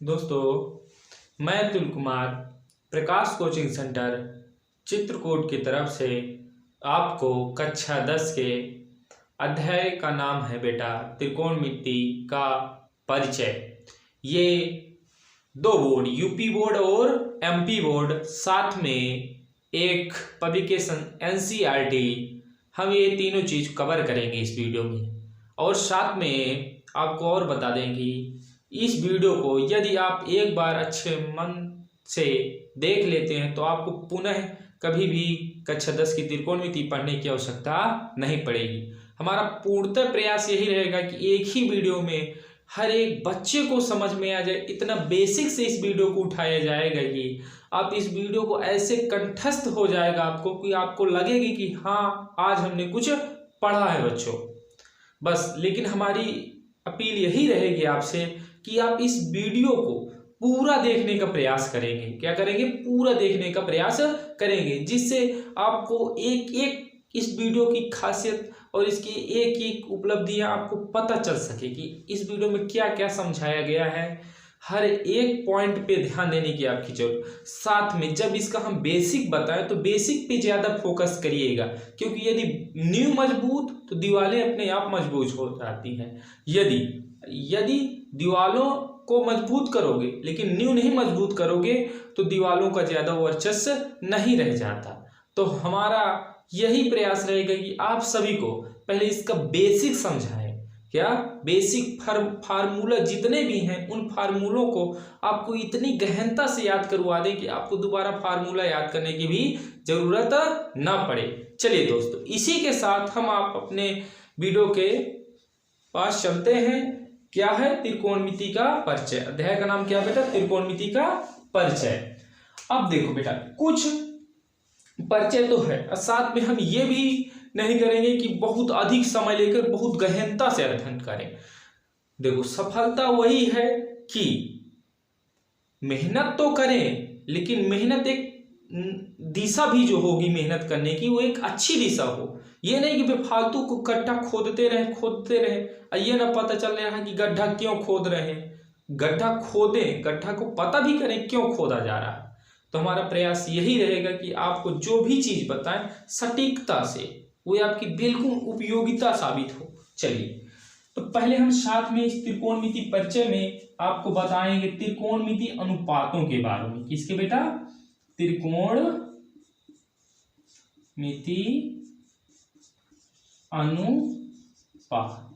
दोस्तों, मैं अतुल कुमार प्रकाश coaching centre Chitrakoot की तरफ से आपको कक्षा 10 के अध्याय का नाम है बेटा त्रिकोणमिति का परिचय। ये दो बोर्ड यूपी बोर्ड और एमपी बोर्ड साथ में एक पब्लिकेशन एनसीईआरटी, हम ये तीनों चीज कवर करेंगे इस वीडियो में। और साथ में आपको और बता दें कि इस वीडियो को यदि आप एक बार अच्छे मन से देख लेते हैं तो आपको पुनः कभी भी कक्षा 10 की त्रिकोणमिति पढ़ने की आवश्यकता नहीं पड़ेगी। हमारा पूर्णतः प्रयास यही रहेगा कि एक ही वीडियो में हर एक बच्चे को समझ में आ जाए। इतना बेसिक से इस वीडियो को उठाया जाएगा कि आप इस वीडियो को ऐसे कंठस्थ हो जाएगा आपको कि आपको लगेगी कि हाँ, आज हमने कुछ पढ़ा है बच्चों। बस लेकिन हमारी अपील यही रहेगी आपसे कि आप इस वीडियो को पूरा देखने का प्रयास करेंगे। क्या करेंगे? पूरा देखने का प्रयास करेंगे, जिससे आपको एक एक इस वीडियो की खासियत और इसकी एक एक उपलब्धियां आपको पता चल सके कि इस वीडियो में क्या क्या समझाया गया है। हर एक पॉइंट पे ध्यान देने की आपकी जरूरत। साथ में जब इसका हम बेसिक बताएं तो बेसिक पे ज्यादा फोकस करिएगा, क्योंकि यदि नींव मजबूत तो दीवारें अपने आप मजबूत हो जाती हैं। यदि दीवालों को मजबूत करोगे लेकिन नींव नहीं मजबूत करोगे तो दीवालों का ज्यादा वर्चस्व नहीं रह जाता। तो हमारा यही प्रयास रहेगा कि आप सभी को पहले इसका बेसिक समझाएं। क्या बेसिक फार्मूला जितने भी हैं उन फार्मूलों को आपको इतनी गहनता से याद करवा दें कि आपको दोबारा फार्मूला याद करने की भी जरूरत ना पड़े। चलिए दोस्तों, इसी के साथ हम आप अपने वीडियो के पास चलते हैं। क्या है? त्रिकोणमिति का परिचय। अध्याय का नाम क्या बेटा? त्रिकोणमिति का परिचय। अब देखो बेटा, कुछ परिचय तो है, साथ में हम ये भी नहीं करेंगे कि बहुत अधिक समय लेकर बहुत गहनता से अध्ययन करें। देखो, सफलता वही है कि मेहनत तो करें, लेकिन मेहनत एक दिशा भी जो होगी मेहनत करने की वो एक अच्छी दिशा हो। ये नहीं कि बेफालतू को गड्ढा खोदते रहे और ये ना पता चल रहा है कि गड्ढा क्यों खोद रहे हैं। गड्ढा खोदें, गड्ढा को पता भी करें क्यों खोदा जा रहा है। तो हमारा प्रयास यही रहेगा कि आपको जो भी चीज बताएं सटीकता से वो आपकी बिल्कुल उपयोगिता साबित हो। चलिए, तो पहले हम साथ में इस त्रिकोणमिति परिचय में आपको बताएंगे त्रिकोणमिति अनुपातों के बारे में। किसके बेटा? त्रिकोणमिति अनुपात।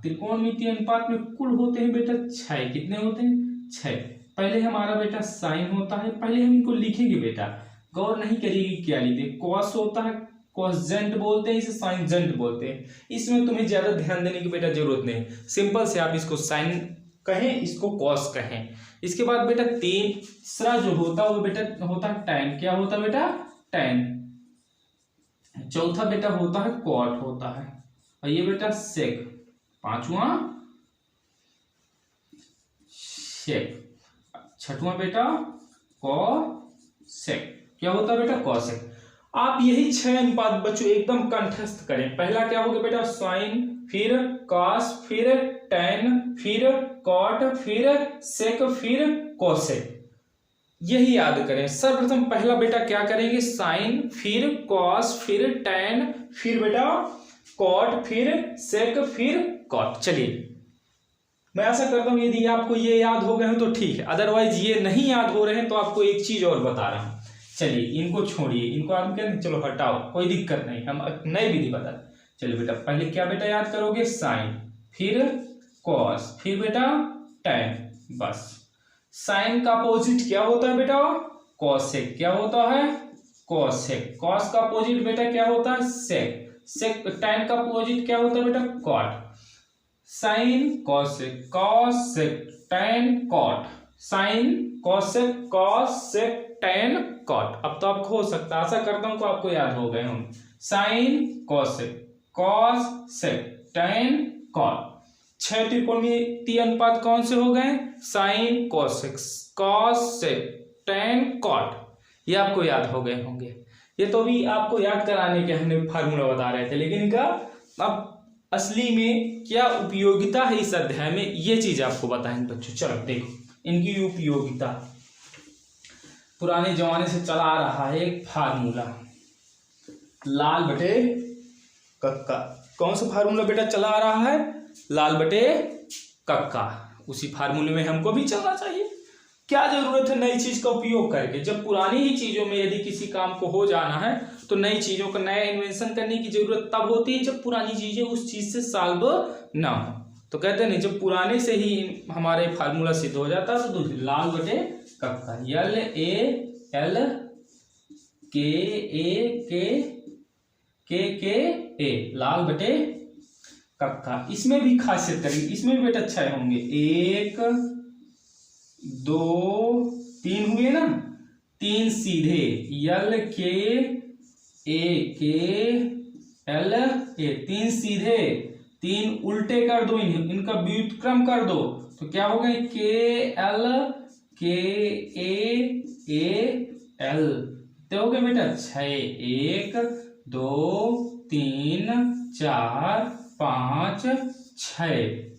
त्रिकोणमिति अनुपात में कुल होते हैं बेटा 6। कितने होते हैं? 6। पहले हमारा बेटा साइन होता है। पहले हम इनको लिखेंगे बेटा, गौर नहीं करिएगी क्या लिखे। कॉस होता है, कॉसेंट बोलते हैं, इसे साइनजेंट बोलते हैं। इसमें तुम्हें ज्यादा ध्यान देने की बेटा जरूरत नहीं। सिंपल से आप इसको साइन कहें, इसको कॉस कहें। इसके बाद बेटा तीसरा जो होता है वो बेटा होता है टैन। क्या होता है बेटा? टैन। चौथा बेटा होता है कॉट होता है, और ये बेटा सेक। पांचवा सेक। छठवां बेटा कॉसेक। क्या होता है बेटा? कॉसेक। आप यही 6 अनुपात बच्चों एकदम कंठस्थ करें। पहला क्या होगा बेटा? साइन, फिर कॉस, फिर टैन, फिर कॉट, फिर सेक, फिर कॉसेक। यही याद करें। सर्वप्रथम पहला बेटा क्या करेंगे? साइन, फिर कॉस, फिर टैन, फिर बेटा कॉट, फिर सेक, फिर कॉट। चलिए, मैं आशा करता हूं यदि आपको ये याद हो गए हैं तो ठीक है, अदरवाइज ये नहीं याद हो रहे हैं तो आपको एक चीज और बता रहा हूं। चलिए, इनको छोड़िए, इनको आप कहते चलो हटाओ, कोई दिक्कत नहीं, हम नई विधि बता। चलिए बेटा, पहले क्या बेटा याद करोगे? साइन, फिर कॉस, फिर बेटा टैन। बस। साइन का अपोजिट क्या होता है बेटा? कॉसेक। क्या होता है? कॉसेक। कॉस का अपोजिट बेटा क्या होता है? सेक। सेक। टैन का अपोजिट क्या होता है बेटा? Cot. Sine cosec, cosec, tan, cot. Sine cosec, cosec, tan, cot. अब तो आपको हो सकता है, आशा करता हूं कि आपको याद हो गए हम। Sine cosec, cosec, tan, cot. 6 त्रिकोणमिति अनुपात कौन से हो गए? Sine, cosec, cosec, tan, cot. ये आपको याद हो गए होंगे। ये तो भी आपको याद कराने के हमने फार्मूला बता रहे थे, लेकिन इनका अब असली में क्या उपयोगिता है इस अध्याय में, ये चीज आपको बताएंगे बच्चों। चलो देखो इनकी उपयोगिता। पुराने जमाने से चला आ रहा है एक फार्मूला, लाल बटे कक्का। कौन सा फार्मूला बेटा चला आ रहा है? लाल बटे कक्का। उसी फार्मूले में हमको भी चलना चाहिए। क्या जरूरत है नई चीज का उपयोग करके, जब पुरानी ही चीजों में यदि किसी काम को हो जाना है तो नई चीजों का नया इन्वेंशन करने की जरूरत तब होती है जब पुरानी चीजें उस चीज से सॉल्व ना हो। तो कहते हैं नहीं, जब पुराने से ही हमारे फार्मूला सिद्ध हो जाता है तो दूसरी लाल बटे कक्का, LAL KA लाल बटे कक्का। इसमें भी खासियत करेंगे, इसमें भी बेटा अच्छे होंगे। 1 2 3 हुए ना, 3 सीधे LKA 3 सीधे, 3 उल्टे कर दो, इनका व्युत्क्रम कर दो तो क्या हो गए? KL तो हो गए बेटा 6। 1 2 3 4 5 6,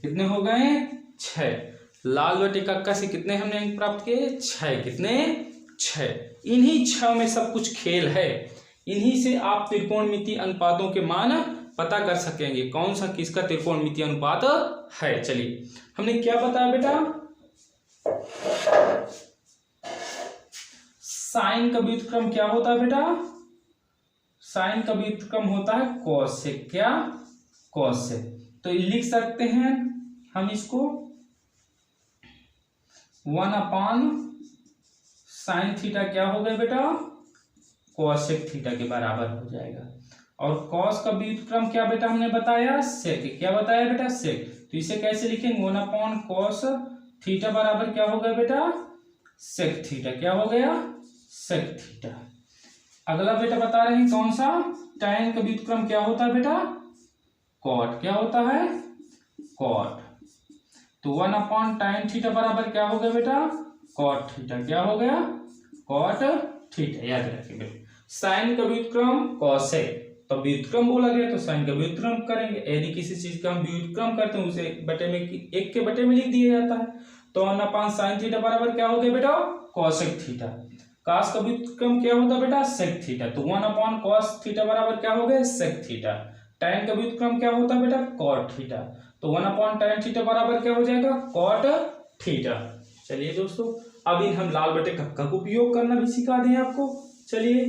कितने हो गए? 6। लाल बटे कक्का से कितने हमने अंक प्राप्त किए? 6। कितने? 6। इन्हीं 6 में सब कुछ खेल है। इन्हीं से आप त्रिकोणमितीय अनुपातों के मान पता कर सकेंगे, कौन सा किसका त्रिकोणमितीय अनुपात है। चलिए हमने क्या बताया बेटा? साइन का व्युत्क्रम क्या होता है बेटा? साइन का व्युत्क्रम होता है कोसेक। क्या? कोसेक। तो लिख सकते हैं हम इसको 1/sin थीटा क्या हो गया बेटा? कोसेक थीटा के बराबर हो जाएगा। और कॉस का व्युत्क्रम क्या बेटा हमने बताया? सेक। क्या बताया बेटा? सेक। तो इसे कैसे लिखेंगे? 1/cos थीटा बराबर क्या हो गया बेटा? Sec theta. क्या हो गया? Sec theta. अगला बेटा बता रहे हैं कौन सा? tan का व्युत्क्रम क्या होता है बेटा? कॉट। क्या होता है? कॉट। तो 1/tan थीटा बराबर क्या हो गया बेटा? Cot theta. क्या हो गया? Cot theta. याद रखिए बेटा, साइन का व्युत्क्रम कोसेक, तो व्युत्क्रम बोला गया तो साइन का व्युत्क्रम करेंगे। यदि किसी चीज का हम व्युत्क्रम करते हैं उसे बटे में एक के बटे में लिख दिया जाता है। तो 1/sin थीटा बराबर क्या हो गया बेटा? Cosec theta. cos का व्युत्क्रम क्या होता है बेटा? Sec theta. तो 1/cos थीटा बराबर क्या हो गया? Sec theta. tan का व्युत्क्रम क्या होता है बेटा? cot theta. तो 1/tan थीटा बराबर क्या हो जाएगा? cot theta. चलिए दोस्तों, अब इन हम लाल बटे कक्का को उपयोग करना भी सिखा दें आपको। चलिए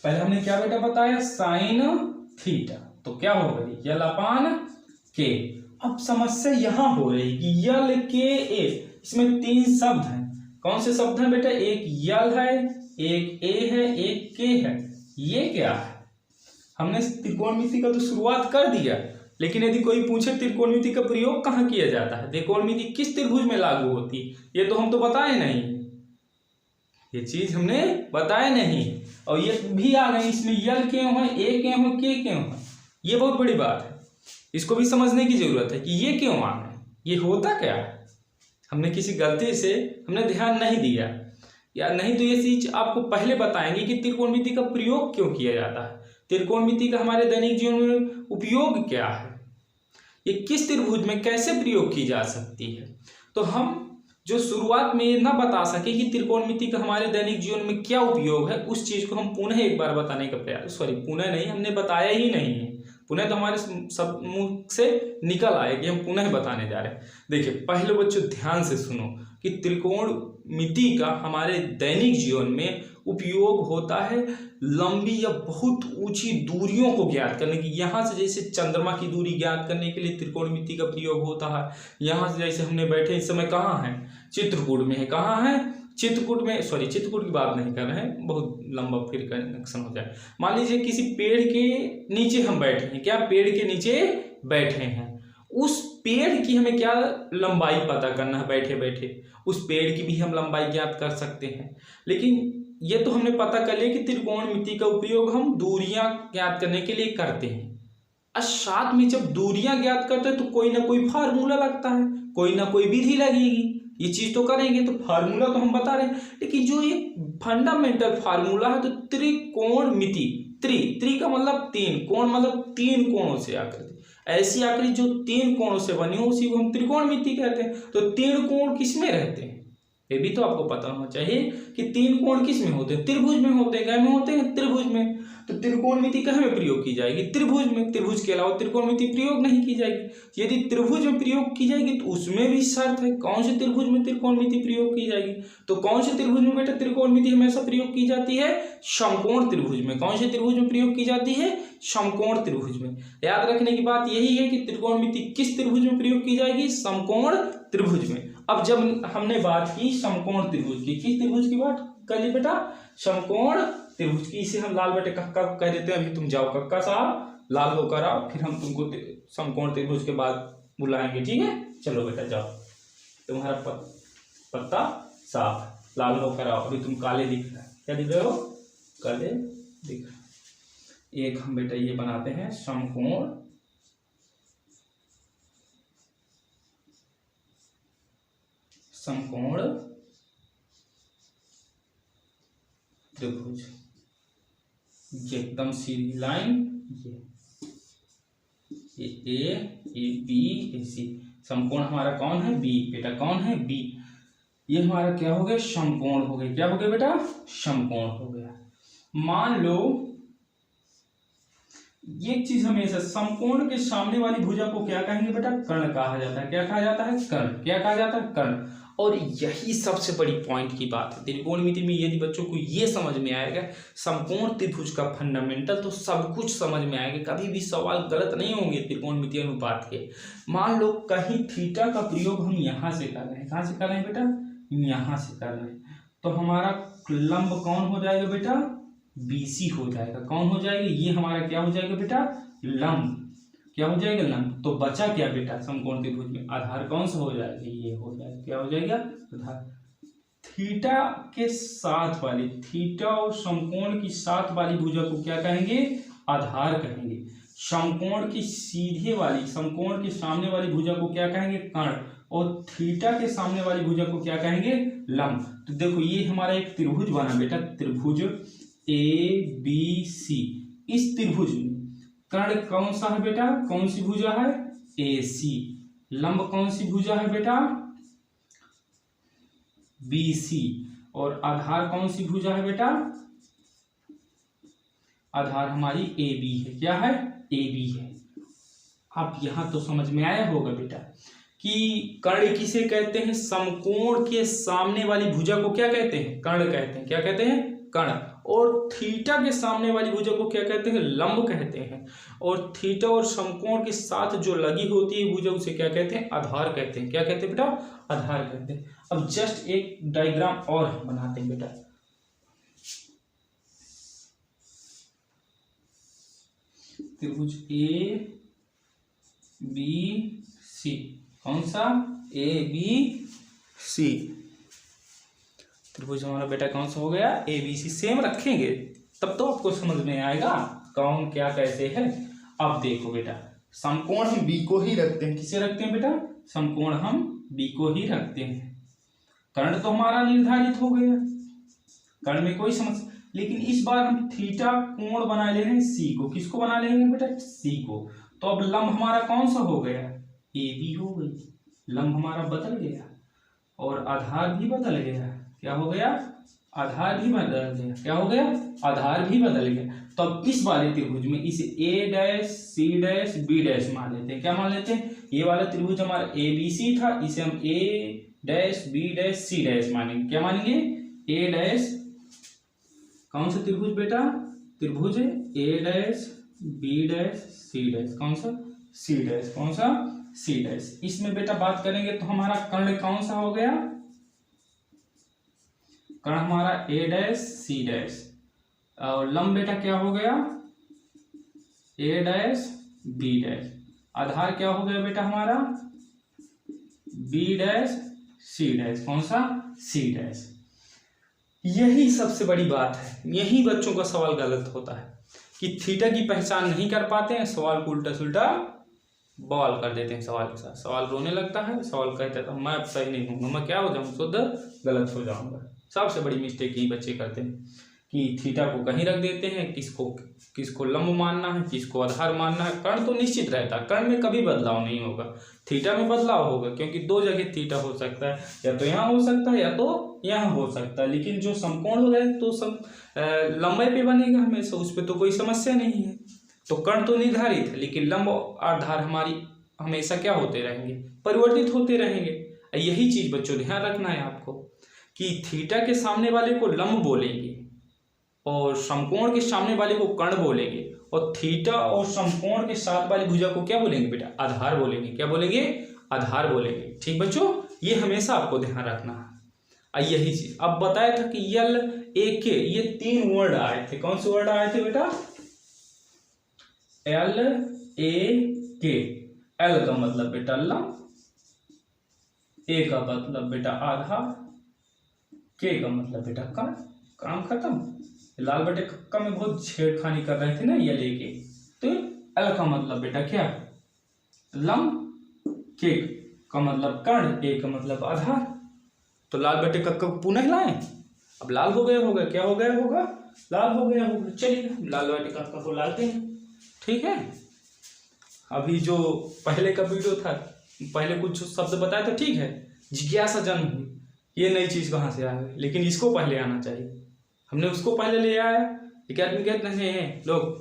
पहले हमने क्या बेटा बताया? Sine theta. तो क्या हो गई? L/K। अब समस्या यहां हो रही कि LKA, इसमें 3 शब्द हैं। कौन से शब्द हैं बेटा? एक L है, एक A है, एक K है। ये क्या है? हमने त्रिकोणमिति का तो शुरुआत कर दिया, लेकिन यदि कोई पूछे त्रिकोणमिति का प्रयोग कहाँ किया जाता है, त्रिकोणमिति किस त्रिभुज में लागू होती, ये तो हम तो बताए नहीं, ये चीज हमने बताया नहीं। और ये भी आ गई इसमें यल क्यों है, ए क्यों है, के क्यों है, ये बहुत बड़ी बात है। इसको भी समझने की जरूरत है कि ये क्यों आ गए, ये होता क्या है। हमने किसी गलती से हमने ध्यान नहीं दिया या नहीं, तो ये चीज आपको पहले बताएंगे कि त्रिकोणमिति का प्रयोग क्यों किया जाता है, त्रिकोणमिति का हमारे दैनिक जीवन में उपयोग क्या है, ये किस त्रिभुज में कैसे प्रयोग की जा सकती है। तो हम जो शुरुआत में न बता सके कि त्रिकोणमिति का हमारे दैनिक जीवन में क्या उपयोग है, उस चीज को हम पुनः एक बार बताने का प्रयास, पुनः नहीं, हमने बताया ही नहीं है, पुनः तो हमारे सब मुख से निकल आए कि हम पुनः बताने जा रहे हैं। देखिए पहले बच्चों ध्यान से सुनो कि त्रिकोणमिति का हमारे दैनिक जीवन में उपयोग होता है लंबी या बहुत ऊंची दूरियों को ज्ञात करने की। यहाँ से जैसे चंद्रमा की दूरी ज्ञात करने के लिए त्रिकोणमिति का प्रयोग होता है। यहाँ से जैसे हमने बैठे इस समय कहाँ हैं, चित्रकूट में है। कहाँ है, चित्रकूट में, चित्रकूट की बात नहीं कर रहे हैं, बहुत लंबा फिर कनेक्शन हो जाए। मान लीजिए किसी पेड़ के नीचे हम बैठे हैं, क्या पेड़ के नीचे बैठे हैं, उस पेड़ की हमें क्या लंबाई पता करना है, बैठे बैठे उस पेड़ की भी हम लंबाई ज्ञात कर सकते हैं। लेकिन ये तो हमने पता कर लिया कि त्रिकोणमिति का उपयोग हम दूरियां ज्ञात करने के लिए करते हैं। और साथ में जब दूरियां ज्ञात करते हैं तो कोई ना कोई फार्मूला लगता है, कोई ना कोई विधि लगेगी। ये चीज तो करेंगे, तो फार्मूला तो हम बता रहे हैं, लेकिन जो ये फंडामेंटल फार्मूला है, तो त्रिकोणमिति, त्रि का मतलब तीन, कोण मतलब तीन कोणों से आकृति, ऐसी आकृति जो तीन कोणों से बनी हो उसी को हम त्रिकोणमिति कहते हैं। तो तीन कोण किसमें रहते हैं, ये भी तो आपको पता होना चाहिए कि तीन कोण किस में होते हैं, त्रिभुज में होते हैं। क्या में होते हैं, त्रिभुज में। तो त्रिकोणमिति कहाँ में प्रयोग की जाएगी, त्रिभुज में। त्रिभुज के अलावा त्रिकोणमिति प्रयोग नहीं की जाएगी। यदि त्रिभुज में प्रयोग की जाएगी तो उसमें भी शर्त है, कौन से त्रिभुज में त्रिकोणमिति प्रयोग की जाएगी। तो कौन से त्रिभुज में बेटा त्रिकोणमिति हमेशा प्रयोग की जाती है, समकोण त्रिभुज में। कौन से त्रिभुज में प्रयोग की जाती है, समकोण त्रिभुज में। याद रखने की बात यही है कि त्रिकोणमिति किस त्रिभुज में प्रयोग की जाएगी, समकोण त्रिभुज में। अब जब हमने बात की समकोण त्रिभुज की, किस त्रिभुज की बात कर ली बेटा, समकोण त्रिभुज की। इसे हम लाल बटे कक्का कह देते हैं। अभी तुम जाओ कक्का साहब, लाल होकर आओ, फिर हम तुमको समकोण त्रिभुज के बाद बुलाएंगे, ठीक है। चलो बेटा जाओ, तुम्हारा पत्ता साफ, लाल होकर आओ। अभी तुम काले दिख रहे हैं, क्या दिख रहे हो, काले दिख रहे। एक हम बेटा ये बनाते हैं समकोण त्रिभुज, ये एकदम सीधी लाइन, ये ए बी ए सी। समकोण हमारा कौन है, बी बेटा, कौन है, बी। ये हमारा क्या हो गया, समकोण हो गया। क्या हो गया बेटा, समकोण हो गया। मान लो एक चीज हमेशा, समकोण के सामने वाली भुजा को क्या कहेंगे बेटा, कर्ण कहा जाता है। क्या कहा जाता है, कर्ण। क्या कहा जाता है, कर्ण। और यही सबसे बड़ी पॉइंट की बात है त्रिकोणमिति में। यदि बच्चों को ये समझ में आएगा समकोण त्रिभुज का फंडामेंटल, तो सब कुछ समझ में आएगा। कभी भी सवाल गलत नहीं होंगे त्रिकोणमिति अनुपात के। मान लो कहीं थीटा का प्रयोग हम यहाँ से कर रहे हैं, कहाँ से कर रहे हैं बेटा, यहाँ से कर रहे हैं, तो हमारा लंब कौन हो जाएगा बेटा, BC हो जाएगा। कौन हो जाएगा, ये हमारा क्या हो जाएगा बेटा, लंब। क्या हो जाएगा, लंब। तो बचा क्या बेटा, समकोण त्रिभुज में आधार कौन सा हो जाएगा, ये हो जाएगा। क्या हो जाएगा, आधार। थीटा के साथ वाली, थीटा और समकोण की साथ वाली भुजा को क्या कहेंगे, आधार कहेंगे। समकोण की सीधे वाली, समकोण के सामने वाली भुजा को क्या कहेंगे, कर्ण। और थीटा के सामने वाली भुजा को क्या कहेंगे, लंब। तो देखो ये हमारा एक त्रिभुज बना बेटा, त्रिभुज ABC। इस त्रिभुज में कर्ण कौन सा है बेटा, कौन सी भुजा है, AC। लंब कौन सी भुजा है बेटा, BC। और आधार कौन सी भुजा है बेटा, आधार हमारी AB है। क्या है, AB है। अब यहां तो समझ में आया होगा बेटा कि कर्ण किसे कहते हैं, समकोण के सामने वाली भुजा को क्या कहते हैं, कर्ण कहते हैं। क्या कहते हैं, कर्ण। और थीटा के सामने वाली भुजा को क्या कहते हैं, लंब कहते हैं। और थीटा और समकोण के साथ जो लगी होती है भुजा उसे क्या कहते हैं, आधार कहते हैं। क्या कहते हैं बेटा, आधार कहते हैं। अब जस्ट एक डायग्राम और बनाते हैं बेटा। त्रिभुज ABC, कौन सा, ABC। त्रिभुज हमारा बेटा कौन सा हो गया, ABC। सेम रखेंगे तब तो आपको समझ में आएगा कौन क्या कैसे है। अब देखो बेटा, समकोण हम B को ही रखते हैं। किसे रखते हैं बेटा, समकोण हम B को ही रखते हैं। कर्ण तो हमारा निर्धारित हो गया, कर्ण में कोई समस्या। लेकिन इस बार हम थीटा कोण बना ले रहे हैं C को। किसको बना लेंगे बेटा, C को। तो अब लंब हमारा कौन सा हो गया, AB हो गई। लंब हमारा बदल गया और आधार भी बदल गया। क्या हो गया, आधार भी बदल गया। क्या हो गया, आधार भी बदल गया। तो अब इस वाले त्रिभुज में इसे A' C' B' मान लेते हैं। क्या मान लेते हैं, ये वाला त्रिभुज हमारा ABC था, इसे हम A' B' C' मानेंगे। क्या मानेंगे, A', कौन सा त्रिभुज बेटा, त्रिभुज A' B' C', कौन सा, C', कौन सा, C'। इसमें बेटा बात करेंगे तो हमारा कर्ण कौन सा हो गया, कर्ण हमारा A' C'। और लंब बेटा क्या हो गया, A' B'। आधार क्या हो गया बेटा हमारा, B' C', कौन सा, C'। यही सबसे बड़ी बात है। यही बच्चों का सवाल गलत होता है कि थीटा की पहचान नहीं कर पाते हैं, सवाल को उल्टा सुल्टा बॉल कर देते हैं सवाल के साथ। सवाल रोने लगता है, सवाल कहता है तो मैं अब सही नहीं हूँ, मैं क्या हो जाऊँ, शुद्ध गलत हो जाऊँगा। सबसे बड़ी मिस्टेक ये बच्चे करते हैं कि थीटा को कहीं रख देते हैं, किसको लंब मानना है, किसको आधार मानना है। कर्ण तो निश्चित रहता है, कर्ण में कभी बदलाव नहीं होगा, थीटा में बदलाव होगा, क्योंकि दो जगह थीटा हो सकता है, या तो यहाँ हो सकता है या तो यहाँ हो सकता है। लेकिन जो समकोण हो जाए तो लंबाई पे बनेगा हमेशा, उस पर तो कोई समस्या नहीं है। तो कर्ण तो निर्धारित है, लेकिन लंब और आधार हमारी हमेशा क्या होते रहेंगे, परिवर्तित होते रहेंगे। यही चीज बच्चों ध्यान रखना है आपको कि थीटा के सामने वाले को लंब बोलेंगे और समकोण के सामने वाले को कर्ण बोलेंगे, और थीटा और समकोण के साथ वाली भुजा को क्या बोलेंगे बेटा, आधार बोलेंगे। क्या बोलेंगे, आधार बोलेंगे। ठीक बच्चों, ये हमेशा आपको ध्यान रखना है। यही चीज अब बताया था कि यल ए के, ये 3 वर्ड आए थे। कौन से वर्ड आए थे बेटा, एल ए के। एल का मतलब बेटा लंब, ए का मतलब बेटा आधार, के का मतलब बेटा कर्ण। काम खत्म। लाल बटे कक्का में बहुत छेड़खानी कर रहे थे ना ये लेके, तो एल का मतलब बेटा क्या, लंब, के का मतलब कर्ण, ए का मतलब आधार। तो लाल बटे कक्का को पुनः लाएं, अब लाल हो गया होगा, क्या हो गया होगा, लाल हो गया होगा। चलिए लाल बटे कक्का को लाते हैं। ठीक है, अभी जो पहले का वीडियो था, पहले कुछ शब्द बताए तो ठीक है, जिज्ञासा जन्म हुई, ये नई चीज कहाँ से आ गई, लेकिन इसको पहले आना चाहिए, हमने उसको पहले ले आया। एक आदमी कहते हैं लोग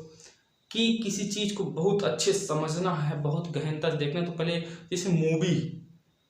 कि किसी चीज को बहुत अच्छे समझना है, बहुत गहनता से देखना है, तो पहले जैसे मूवी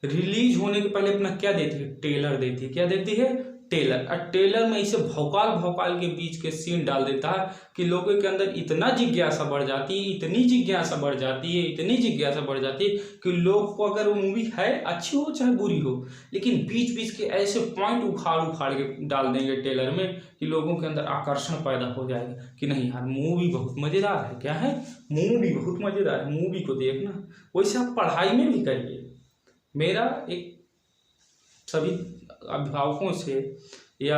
रिलीज होने के पहले अपना क्या देती है, ट्रेलर देती है। क्या देती है, ट्रेलर। और ट्रेलर में इसे भौकाल के बीच के सीन डाल देता है कि लोगों के अंदर इतना जिज्ञासा बढ़ जाती है, इतनी जिज्ञासा बढ़ जाती है, इतनी जिज्ञासा बढ़ जाती है कि लोग को, अगर वो मूवी है अच्छी हो चाहे बुरी हो, लेकिन बीच बीच के ऐसे पॉइंट उखाड़ के डाल देंगे ट्रेलर में कि लोगों के अंदर आकर्षण पैदा हो जाएगा कि नहीं यार मूवी बहुत मजेदार है। क्या है, मूवी बहुत मजेदार है, मूवी को देखना। वैसे आप पढ़ाई में भी करिए। मेरा एक सभी अभिभावकों से या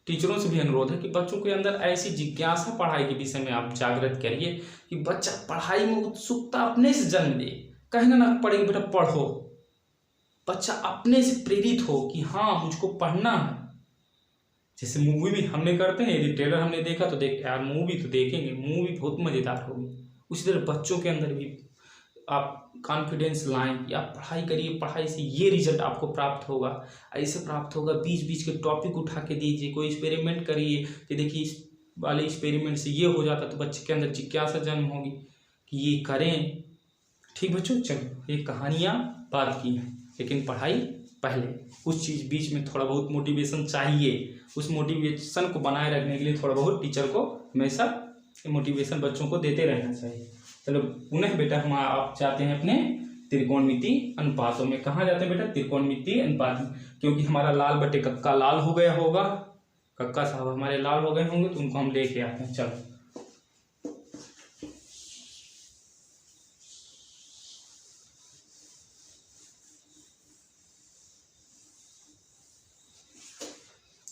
टीचरों से भी अनुरोध है कि बच्चों के अंदर ऐसी जिज्ञासा पढ़ाई के विषय में आप जागृत करिए कि बच्चा पढ़ाई में उत्सुकता अपने से जन्म ले। कहना ना पड़ेगा बेटा पढ़ो, बच्चा अपने से प्रेरित हो कि हाँ मुझको पढ़ना है। जैसे मूवी भी हमने करते हैं, यदि ट्रेलर हमने देखा तो देख यार मूवी तो देखेंगे, मूवी बहुत मजेदार होगी। उसी तरह बच्चों के अंदर भी आप कॉन्फिडेंस लाएं कि आप पढ़ाई करिए, पढ़ाई से ये रिजल्ट आपको प्राप्त होगा, ऐसे प्राप्त होगा। बीच बीच के टॉपिक उठा के दीजिए, कोई एक्सपेरिमेंट करिए कि देखिए इस वाले एक्सपेरिमेंट से ये हो जाता, तो बच्चे के अंदर जिज्ञासा जन्म होगी कि ये करें। ठीक बच्चों, चलो ये कहानियाँ बात की हैं, लेकिन पढ़ाई पहले। उस चीज़ बीच में थोड़ा बहुत मोटिवेशन चाहिए, उस मोटिवेशन को बनाए रखने के लिए थोड़ा बहुत टीचर को हमेशा मोटिवेशन बच्चों को देते रहना चाहिए। चलो पुनः बेटा हम आप जाते हैं अपने त्रिकोणमिति अनुपातों में। कहाँ जाते हैं बेटा, त्रिकोणमिति अनुपात में, क्योंकि हमारा लाल बटे कक्का लाल हो गया होगा, कक्का साहब हमारे लाल हो गए होंगे, तो उनको हम लेके आते हैं। चलो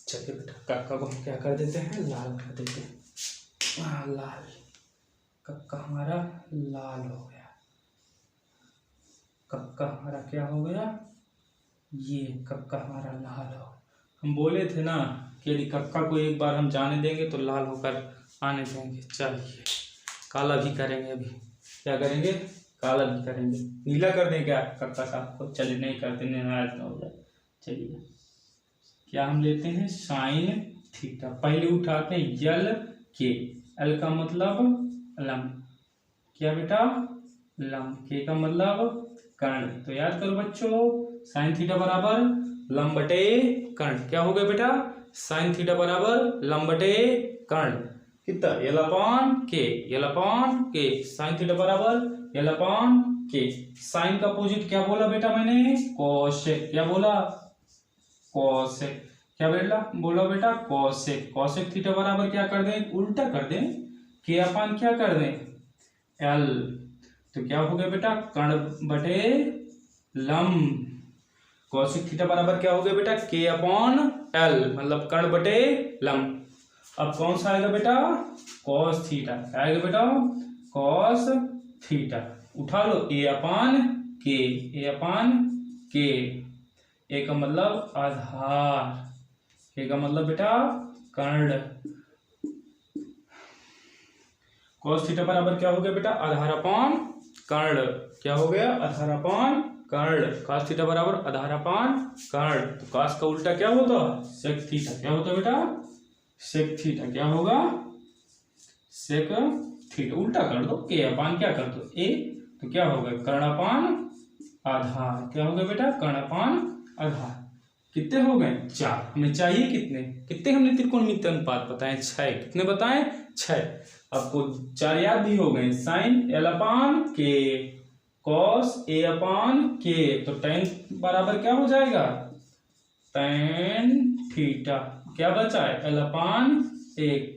चलिए बेटा कक्का को हम क्या कर देते हैं, लाल कर देते हैं। लाल, कक्का हमारा लाल हो गया, कक्का हमारा क्या हो गया, ये कक्का हमारा लाल हो। हम बोले थे ना कि यदि कक्का को एक बार हम जाने देंगे तो लाल होकर आने देंगे। चलिए काला भी करेंगे, अभी क्या करेंगे, काला भी करेंगे। नीला कर दें क्या कक्का साहब को, चलिए नहीं करते, नाराज ना हो जाए। चलिए क्या हम लेते हैं, साइन थीटा। पहले उठाते हैं यल के, एल का मतलब लंब, क्या बेटा लंब, के का मतलब कर्ण। तो याद करो बच्चों, साइन थीटा बराबर लंब बटे कर्ण। क्या हो गया बेटा, साइन थीटा बराबर लंब बटे कर्ण। कितना, एल अपॉन के, एल अपॉन के। साइन थीटा बराबर एल अपॉन के। साइन का अपोजिट क्या बोला बेटा मैंने, कोसेक। क्या बोला, कोसेक। क्या बोला बेटा, कोसेक। कोसेक थीटा बराबर क्या कर दें, उल्टा कर दें, के अपान क्या कर दें, एल। तो क्या हो गया बेटा, कर्ण बटे लंब। कोसेक थीटा बराबर क्या हो गया बेटा, के अपॉन एल, मतलब कर्ण बटे लंब। अब कौन सा आएगा बेटा, कॉस थीटा। क्या आएगा बेटा, कॉस थीटा। उठा लो, ए अपान के, ए अपान के। ए का मतलब आधार, के का मतलब बेटा कर्ण। cos थीटा बराबर क्या हो गया बेटा, आधार अपान कर्ण। क्या हो गया, आधार अपान कर्ण। cos थीटा बराबर आधार अपान कर्ण। तो cos का उल्टा क्या होता, sec थीटा। क्या होता बेटा, sec थीटा। क्या होगा, sec थीटा। उल्टा कर दो, के अपान क्या कर दो, ए, तो क्या होगा, कर्ण अपान आधार। क्या हो गया बेटा, कर्ण अपान आधार। कितने हो गए, 4। हमें चाहिए कितने, कितने हमने त्रिकोणमिति अनुपात बताए, 6। कितने बताए, 6। आपको 4 याद भी हो गए। साइन एल अपान के, कॉस ए अपान के, तो tan बराबर क्या हो जाएगा, tan थीटा। क्या बचा है, एल अपान 1।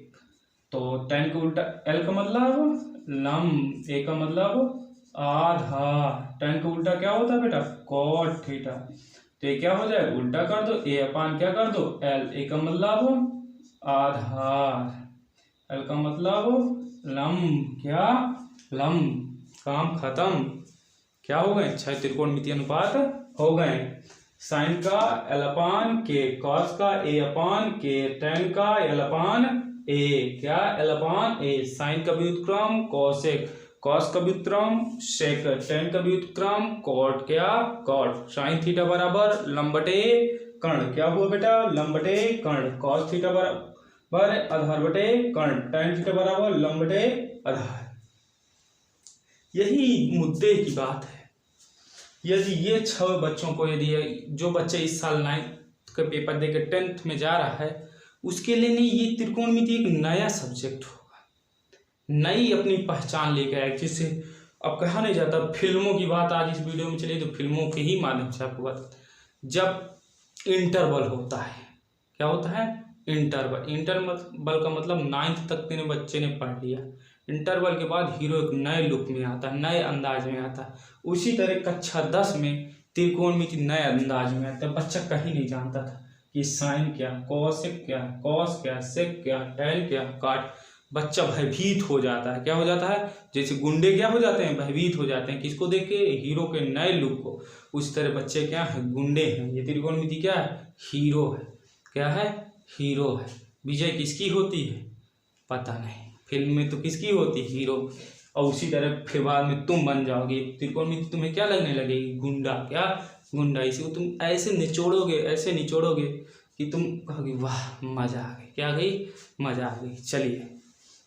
तो tan का उल्टा, एल का मतलब लंब, ए का मतलब आधार। tan का उल्टा क्या होता है बेटा, cot थीटा। तो ये क्या हो जाए, उल्टा कर दो, ए अपान क्या कर दो, एल। ए का मतलब आधार, एल का मतलब लंब। क्या, लंब। काम खत्म। क्या हो गए, 6 त्रिकोणमिति अनुपात हो गए। साइन का एल अपान के, कॉस का ए अपान के, tan का एल अपान ए। क्या, एल अपान ए। साइन का व्युत्क्रम कोसेक, कॉस का व्युत्क्रम सेक, tan का व्युत्क्रम कॉट। क्या, कॉट। साइन थीटा बराबर लंब बटे कर्ण। क्या हुआ बेटा, लंब बटे कर्ण। कॉस थीटा बराबर आधार बटे कर्ण। tan थीटा बराबर लंब बटे आधार। यही मुद्दे की बात है। यदि ये 6 बच्चों को, यदि जो बच्चे इस साल 9th का पेपर देकर 10th में जा रहा है, उसके लिए नहीं, ये त्रिकोणमिति एक नया सब्जेक्ट होगा, नई अपनी पहचान लेकर आए, जिससे अब कहा नहीं जाता। फिल्मों की बात आज इस वीडियो में चली, तो फिल्मों के ही माध्यम से आपको बात, जब इंटरवल होता है, क्या होता है, इंटरवल। इंटरवल का मतलब 9th तक तेरे बच्चे ने पढ़ लिया। इंटरवल के बाद हीरो एक नए लुक में आता है, नए अंदाज में आता है। उसी तरह कक्षा 10 में त्रिकोणमिति नए अंदाज में आता है। बच्चा कहीं नहीं जानता था कि साइन क्या, कोसेक क्या, कॉस क्या, सेक क्या, tan क्या, काट। बच्चा भयभीत हो जाता है। क्या हो जाता है, जैसे गुंडे क्या हो जाते हैं, भयभीत हो जाते हैं किसको देख के, हीरो के नए लुक को। उसी तरह बच्चे क्या है, गुंडे हैं। ये त्रिकोणमिति क्या है, हीरो है। क्या है, हीरो है। विजय किसकी होती है, पता नहीं। फिल्म में तो किसकी होती है, हीरो। और उसी तरह फिर बाद में तुम बन जाओगे, त्रिकोणमिति तुम्हें क्या लगने लगेगी, गुंडा। क्या, गुंडा। इसी को तुम ऐसे निचोड़ोगे, ऐसे निचोड़ोगे कि तुम कहोगे वाह मजा आ गई। क्या गई, मजा आ गई। चलिए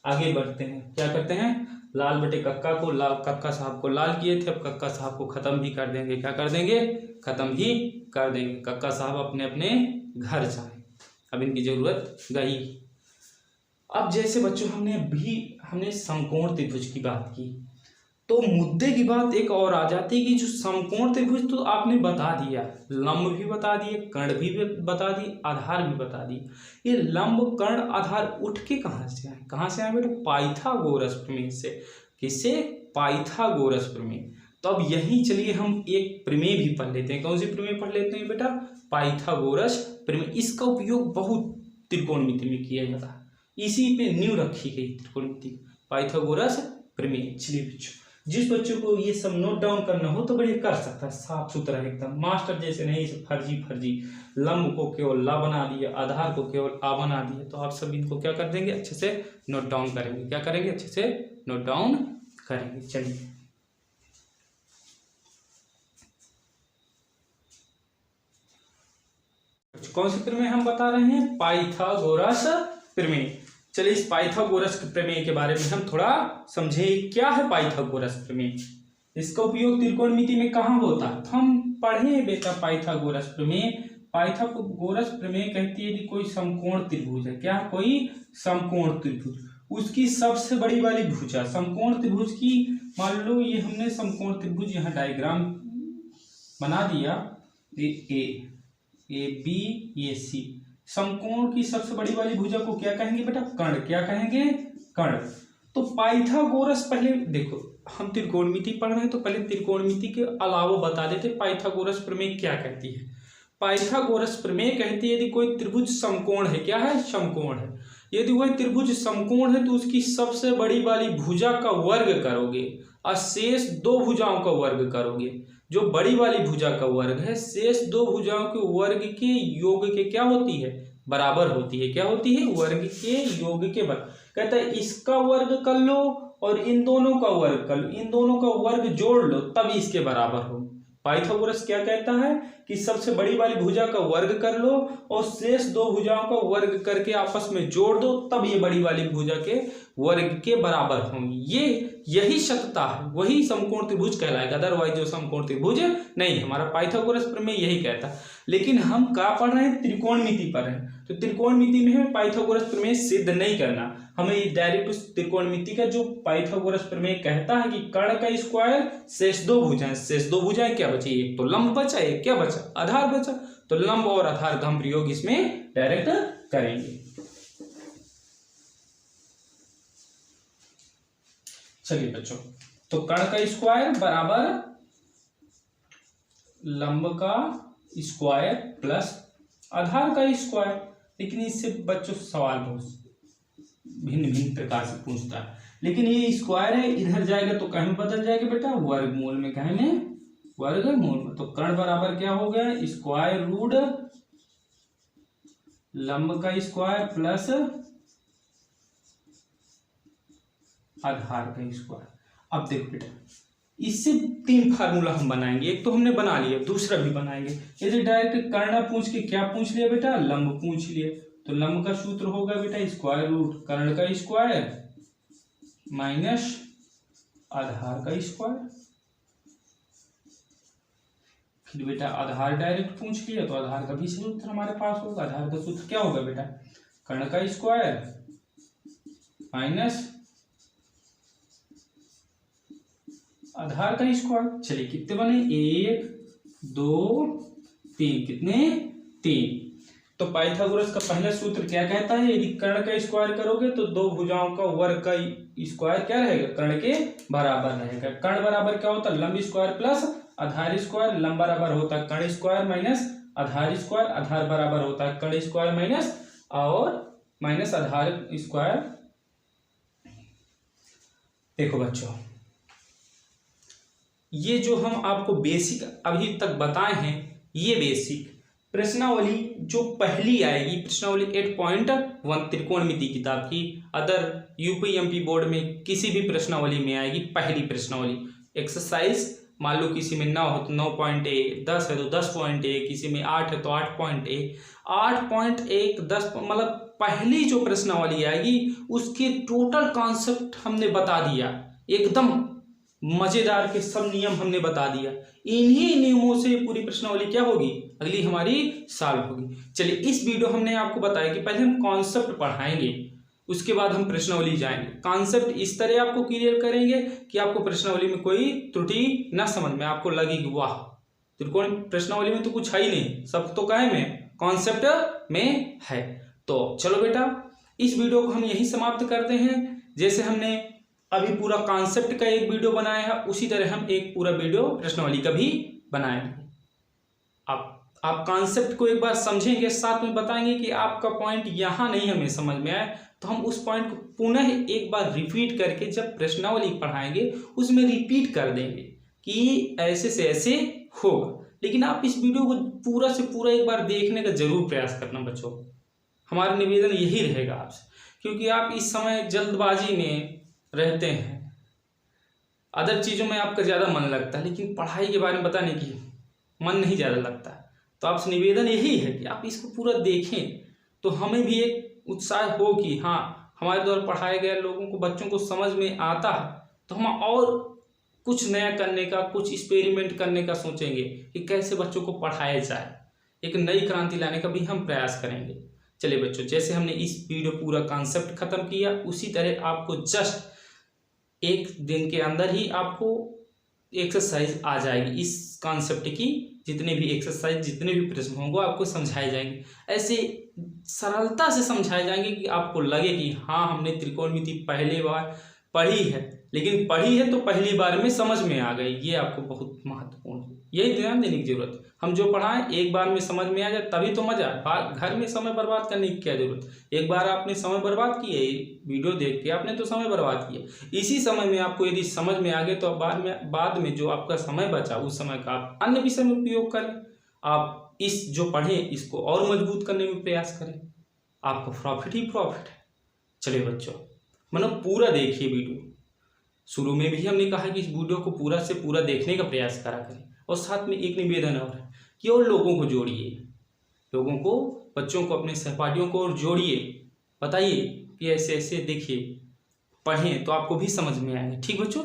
आगे बढ़ते हैं। क्या करते हैं, लाल बटे कक्का को, लाल कक्का साहब को लाल किए थे, अब कक्का साहब को खत्म भी कर देंगे। क्या कर देंगे, खत्म भी कर देंगे। कक्का साहब अपने अपने घर जाए, अब इनकी जरूरत गई। अब जैसे बच्चों हमने समकोण त्रिभुज की बात की, तो मुद्दे की बात एक और आ जाती है कि जो समकोण त्रिभुज तो आपने बता दिया, लंब भी बता दिए, कर्ण भी बता दिए, आधार भी बता दिए। ये लंब, कर्ण, आधार उठ के कहाँ से आए, कहाँ से आए बेटा, पाइथागोरस प्रमेय से। किससे, पाइथागोरस प्रमेय। तो अब यहीं चलिए हम एक प्रमेय भी पढ़ लेते हैं। कौन सी प्रमेय पढ़ लेते हैं बेटा, पाइथागोरस प्रमेय। इसका उपयोग बहुत त्रिकोणमिति में किया जाता है, इसी पे नींव रखी गई त्रिकोणमिति, पाइथागोरस प्रमेय। चलिए बच्चों, जिस बच्चों को ये सब नोट डाउन करना हो तो बढ़िया कर सकता है, साफ सुथरा एकदम, मास्टर जैसे नहीं फर्जी। लंब को केवल ला बना दिया, आधार को केवल आ बना दिया। तो आप सब इनको क्या कर देंगे, अच्छे से नोट डाउन करेंगे। क्या करेंगे, अच्छे से नोट डाउन करेंगे। चलिए कौन सी प्रमेय हम बता रहे हैं, पाइथागोरस प्रमेय। चलिए इस पाइथागोरस प्रमेय के बारे में हम थोड़ा समझे। क्या है पाइथागोरस प्रमेय, इसका उपयोग त्रिकोणमिति में कहाँ होता है, हम पढ़े बेटा पाइथागोरस प्रमेय। पाइथागोरस प्रमेय कहती है कि कोई समकोण त्रिभुज है। क्या, कोई समकोण त्रिभुज, उसकी सबसे बड़ी वाली भुजा, समकोण त्रिभुज की, मान लो ये हमने समकोण त्रिभुज यहाँ डायग्राम बना दिया, ए बी ये सी। समकोण की सबसे बड़ी वाली भुजा को क्या कहेंगे बेटा, कर्ण। क्या कहेंगे, कर्ण। तो पाइथागोरस, पहले देखो हम त्रिकोणमिति पढ़ रहे हैं तो पहले त्रिकोणमिति के अलावा बता देते पाइथागोरस प्रमेय क्या कहती है। पाइथागोरस प्रमेय कहती है यदि कोई त्रिभुज समकोण है, क्या है, समकोण है, यदि वह त्रिभुज समकोण है तो उसकी सबसे बड़ी वाली भुजा का वर्ग करोगे और शेष दो भुजाओं का वर्ग करोगे। जो बड़ी वाली भुजा का वर्ग है शेष दो भुजाओं के वर्ग के योग के क्या होती है, बराबर होती है। क्या होती है, वर्ग के योग के बराबर। कहता है इसका वर्ग कर लो और इन दोनों का वर्ग कर लो, इन दोनों का वर्ग जोड़ लो तब इसके बराबर हो। पाइथागोरस क्या कहता है कि सबसे बड़ी वाली भुजा का वर्ग कर लो और शेष दो भुजाओं का वर्ग करके आपस में जोड़ दो तब ये बड़ी वाली भुजा के वर्ग के बराबर होंगी। यही सत्यता है, वही समकोण त्रिभुज कहलाएगा। अदरवाइज जो समकोण त्रिभुज नहीं, हमारा पाइथागोरस प्रमेय यही कहता है। लेकिन हम क्या पढ़ रहे हैं, त्रिकोणमिति पढ़ रहे हैं। तो त्रिकोणमिति में हमें पाइथागोरस प्रमेय सिद्ध नहीं करना, हमें डायरेक्ट उस त्रिकोणमिति का जो पाइथागोरस प्रमेय कहता है कि कर्ण का स्क्वायर शेष दो भुजाएं, शेष दो भुजाएं क्या बची, एक तो लंब बचा, एक क्या बचा, आधार बचा। तो लंब और आधार का हम प्रयोग इसमें डायरेक्ट करेंगे। चलिए बच्चों, तो कर्ण का स्क्वायर बराबर लंब का स्क्वायर प्लस आधार का स्क्वायर। लेकिन इससे बच्चों सवाल बहुत भिन्न भिन्न प्रकार से पूछता है। लेकिन ये स्क्वायर है, इधर जाएगा तो कहीं बदल जाएगा बेटा, वर्गमूल में, कहीं में वर्गमूल में। तो कर्ण बराबर क्या हो गया, स्क्वायर रूट लंब का स्क्वायर प्लस आधार का स्क्वायर। अब देखो बेटा, इससे तीन फार्मूला हम बनाएंगे। एक तो हमने बना लिया, दूसरा भी बनाएंगे। यदि डायरेक्ट कर्ण पूछ के क्या पूछ लिया बेटा, लंब पूछ लिया, तो लंब का सूत्र होगा बेटा स्क्वायर रूट कर्ण का स्क्वायर माइनस आधार का स्क्वायर। फिर बेटा आधार डायरेक्ट पूछ लिया तो आधार का भी सूत्र हमारे पास होगा। आधार का सूत्र क्या होगा बेटा, कर्ण का स्क्वायर माइनस आधार का स्क्वायर। चलिए कितने बने, 1 2 3, कितने, 3। तो पाइथागोरस का पहला सूत्र क्या कहता है, यदि कर्ण का स्क्वायर करोगे तो दो भुजाओं का वर्ग का स्क्वायर क्या रहेगा, कर्ण के बराबर रहेगा। कर्ण बराबर क्या होता है, लंब स्क्वायर प्लस आधार स्क्वायर। लंब बराबर होता है कर्ण स्क्वायर माइनस आधार स्क्वायर। आधार बराबर होता है कर्ण स्क्वायर माइनस और माइनस आधार स्क्वायर। देखो बच्चों, ये जो हम आपको बेसिक अभी तक बताए हैं, ये बेसिक प्रश्नावली जो पहली आएगी, प्रश्नावली 8.1 त्रिकोणमिति किताब की, अदर यूपीएमपी बोर्ड में किसी भी प्रश्नावली में आएगी पहली प्रश्नावली। एक्सरसाइज मान लो किसी में 9 हो तो 9.1, 10 है तो 10.1, किसी में 8 है तो 8.1, 8.1, 10, मतलब पहली जो प्रश्नावली आएगी उसके टोटल कॉन्सेप्ट हमने बता दिया, एकदम मजेदार के सब नियम हमने बता दिया। इन्हीं नियमों से पूरी प्रश्नावली क्या होगी, अगली हमारी सॉल्व होगी। चलिए, इस वीडियो हमने आपको बताया कि पहले हम कॉन्सेप्ट पढ़ाएंगे, उसके बाद हम प्रश्नावली जाएंगे। कॉन्सेप्ट इस तरह आपको क्लियर करेंगे कि आपको प्रश्नावली में कोई त्रुटि ना समझ में, आपको लगे कि वाह त्रिकोण प्रश्नावली में तो कुछ है ही नहीं, सब तो काहे में, कॉन्सेप्ट में है। तो चलो बेटा, इस वीडियो को हम यही समाप्त करते हैं। जैसे हमने अभी पूरा कॉन्सेप्ट का एक वीडियो बनाया है, उसी तरह हम एक पूरा वीडियो प्रश्नावली का भी बनाएंगे। आप कॉन्सेप्ट को एक बार समझेंगे, साथ में बताएंगे कि आपका पॉइंट यहाँ नहीं हमें समझ में आए तो हम उस पॉइंट को पुनः एक बार रिपीट करके जब प्रश्नावली पढ़ाएंगे उसमें रिपीट कर देंगे कि ऐसे से ऐसे होगा। लेकिन आप इस वीडियो को पूरा से पूरा एक बार देखने का जरूर प्रयास करना बच्चों, हमारा निवेदन यही रहेगा आपसे, क्योंकि आप इस समय जल्दबाजी में रहते हैं, अदर चीज़ों में आपका ज़्यादा मन लगता है, लेकिन पढ़ाई के बारे में बताने की मन नहीं ज़्यादा लगता है। तो आपसे निवेदन यही है कि आप इसको पूरा देखें तो हमें भी एक उत्साह हो कि हाँ, हमारे द्वारा पढ़ाए गए लोगों को, बच्चों को समझ में आता है, तो हम और कुछ नया करने का, कुछ एक्सपेरिमेंट करने का सोचेंगे कि कैसे बच्चों को पढ़ाया जाए, एक नई क्रांति लाने का भी हम प्रयास करेंगे। चलिए बच्चों, जैसे हमने इस वीडियो पूरा कॉन्सेप्ट खत्म किया, उसी तरह आपको जस्ट एक दिन के अंदर ही आपको एक्सरसाइज आ जाएगी इस कॉन्सेप्ट की। जितने भी एक्सरसाइज, जितने भी प्रश्न होंगे आपको समझाए जाएंगे, ऐसे सरलता से समझाए जाएंगे कि आपको लगे कि हाँ, हमने त्रिकोणमिति पहली बार पढ़ी है, लेकिन पढ़ी है तो पहली बार में समझ में आ गई। ये आपको बहुत महत्वपूर्ण, यही ध्यान देने की जरूरत है। हम जो पढ़ाएं एक बार में समझ में आ जाए तभी तो मजा है। घर में समय बर्बाद करने की क्या जरूरत है। एक बार आपने समय बर्बाद किया, वीडियो देख के आपने तो समय बर्बाद किया। इसी समय में आपको यदि समझ में आ गए तो बाद में जो आपका समय बचा उस समय का आप अन्य विषय में उपयोग करें। आप इस जो पढ़े इसको और मजबूत करने में प्रयास करें, आपको प्रॉफिट ही प्रॉफिट है। चलिए बच्चों, मतलब पूरा देखिए वीडियो। शुरू में भी हमने कहा कि इस वीडियो को पूरा से पूरा देखने का प्रयास करा करें। और साथ में एक निवेदन और है कि और लोगों को जोड़िए, लोगों को, बच्चों को, अपने सहपाठियों को और जोड़िए, बताइए कि ऐसे ऐसे देखिए, पढ़ें तो आपको भी समझ में आएगा। ठीक बच्चों।